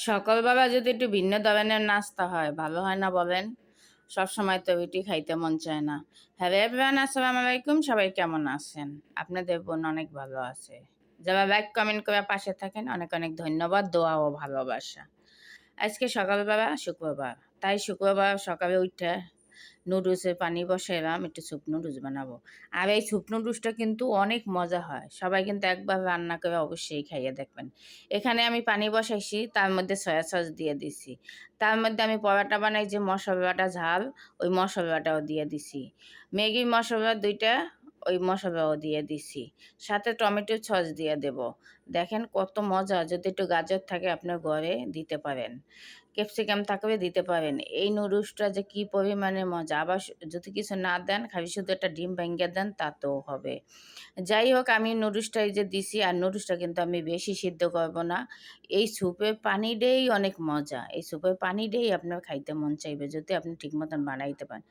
সকালবেলা যদি একটু ভিন্ন ধরনের নাস্তা হয় ভালো হয় না বলেন? সবসময় তো রুটি খাইতে মন চায় না। হ্যালো এভরিওয়ান, আসসালামু আলাইকুম। সবাই কেমন আছেন? আপনাদের বোন অনেক ভালো আছে। যারা লাইক কমেন্ট করে পাশে থাকেন অনেক অনেক ধন্যবাদ, দোয়া ও ভালোবাসা। আজকে সকালবেলা শুক্রবার, তাই শুক্রবার সকালে উঠে নুডলসের পানি বসাইলাম, একটু স্যুপ নুডলস বানাবো। আর এই স্যুপ নুডলসটা কিন্তু অনেক মজা হয়, সবাই কিন্তু একবার রান্না করে অবশ্যই খাইয়ে দেখবেন। এখানে আমি পানি বসাইছি, তার মধ্যে সয়া সস দিয়ে দিছি। তার মধ্যে আমি পরোটা বানাই যে মশলাটা ঝাল, ওই মশলাটাও দিয়ে দিছি। ম্যাগি মশলা দুইটা, ওই মশলাও দিয়ে দিছি। সাথে টমেটো সস দিয়ে দেব। দেখেন কত মজা! যদি একটু গাজর থাকে আপনার ঘরে দিতে পারেন, ক্যাপসিকাম থাকলে দিতে পারেন। এই নুডলসটা যে কি পরিমাণে মজা! আবার যদি কিছু না দেন, খালি শুধু একটা ডিম ভাইঙ্গা দেন তাতেও হবে। যাই হোক, আমি নুডলসটা এই যে দিছি, আর নুডলসটা কিন্তু আমি বেশি সিদ্ধ করব না। এই স্যুপের পানি দিয়েই অনেক মজা। এই স্যুপের পানি দিয়েই আপনার খাইতে মন চাইবে যদি আপনি ঠিক মতন বানাইতে পারেন।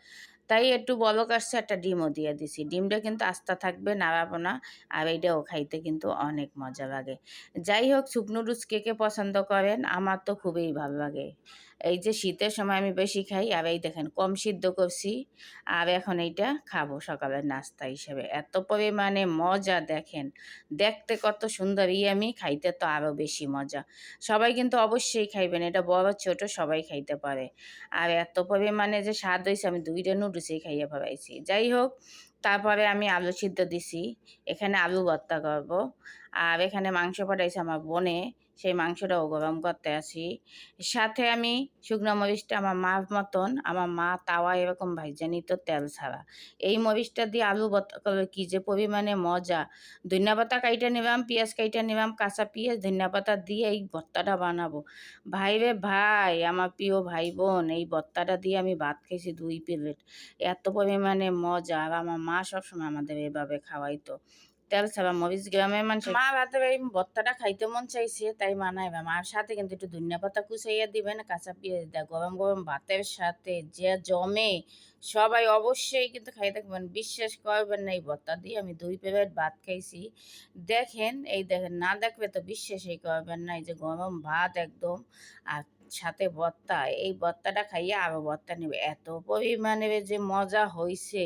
তাই একটু বলক আসছে, একটা ডিমও দিয়ে দিছি। ডিমটা কিন্তু আস্তা থাকবে, নাড়াবো না। আর এইটাও খাইতে কিন্তু অনেক মজা লাগে। যাই হোক, স্যুপ নুডলস কে কে পছন্দ করেন? আমার তো খুবই ভালো লাগে। এই যে শীতের সময় আমি বেশি খাই, আর এই দেখেন কম সিদ্ধ করছি। আর এখন এইটা খাবো সকালের নাস্তা হিসেবে। এত পরিমাণে মজা দেখেন। দেখতে কত সুন্দর ইয়াম্মি, খাইতে তো আরও বেশি মজা। সবাই কিন্তু অবশ্যই খাইবেন। এটা বড় ছোট সবাই খাইতে পারে। আর এত পরিমাণে যে স্বাদ হইছে, আমি ২ টা নুডলসই খাইয়া ফেলাইছি। যাই হোক, তারপরে আমি আলু সিদ্ধ দিছি। এখানে আলু ভর্তা করব। আর এখানে মাংস পাঠাইছে আমার বোনে, সেই মাংসটাও গরম করতে আছি। সাথে আমি শুকনো মরিচটা আমার মার মতন, আমার মা তাওয়ায় এরকম ভাইজা নিত তেল ছাড়া। এই মরিচটা দিয়ে আলু ভর্তা করলে কি যে পরিমাণে মজা! ধনিয়া পাতা কাইটা নিলাম, পেঁয়াজ কাইটা নিলাম, কাঁচা পেঁয়াজ, ধনিয়া পাতা দিয়ে এই ভর্তাটা বানাবো। ভাই রে ভাই, আমার প্রিয় ভাই বোন, এই ভর্তাটা দিয়ে আমি ভাত খাইছি ২ প্লেট। এত পরিমাণে মজা! আর আমার মা সবসময় আমাদের এভাবে খাওয়াইতো। তেল ছাড়া মরিচ, গ্রামের মানুষের মা ভাতের এই ভর্তাটা খাইতে মন চাইছে, তাই বানাইলাম। আর সাথে কিন্তু একটু ধনিয়া পাতা কুচাইয়া দিবেন, কাঁচা পেঁয়াজ দেয়া গরম গরম ভাতের সাথে যে জমে। সবাই অবশ্যই কিন্তু খাই দেখবেন, বিশ্বাস করবেন না, এই ভর্তা দিয়ে আমি ২ প্লেট ভাত খাইছি। দেখেন, এই দেখেন, না দেখলে তো বিশ্বাসই করবেন না। এই যে গরম ভাত একদম, আর সাথে ভর্তা। এই ভর্তাটা খাইয়া আরো ভর্তা নেবে। এত পরিমাণে যে মজা হইছে,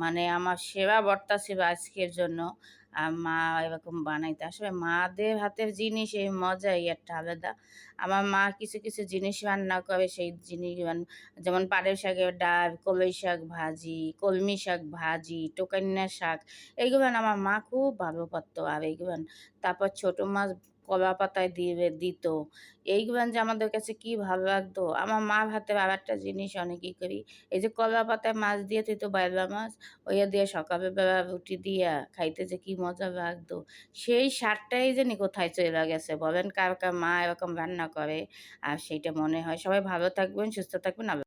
মানে আমার সেরা ভর্তা ছিল আজকের জন্য। আর মা এরকম বানাইতে, আসলে মাদের হাতের জিনিস এই মজাই একটা আলাদা। আমার মা কিছু কিছু জিনিস রান্না করে, সেই জিনিস যেমন পাটের শাকের ডাল, কলই শাক ভাজি, কলমি শাক ভাজি, টোকান্না শাক, এইগুলো আমার মা খুব ভালো পারতো। আর এইগুলো, তারপর ছোট মাছ কলা পাতায় দিয়ে দিত। এইগুলো যে আমাদের কাছে কি ভালো লাগতো। আমার মার হাতের আর একটা জিনিস অনেকেই করি, এই যে কলা পাতায় মাছ দিয়ে দিত, বাইলা মাছ, ওইয়া দিয়ে সকালবেলা রুটি দিয়া খাইতে যে কি মজা লাগতো। সেই স্বাদটাই জানি কোথায় চইলা গেছে। বলেন কার কার মা এরকম রান্না করে? আর সেইটা মনে হয়। সবাই ভালো থাকবেন, সুস্থ থাকবেন।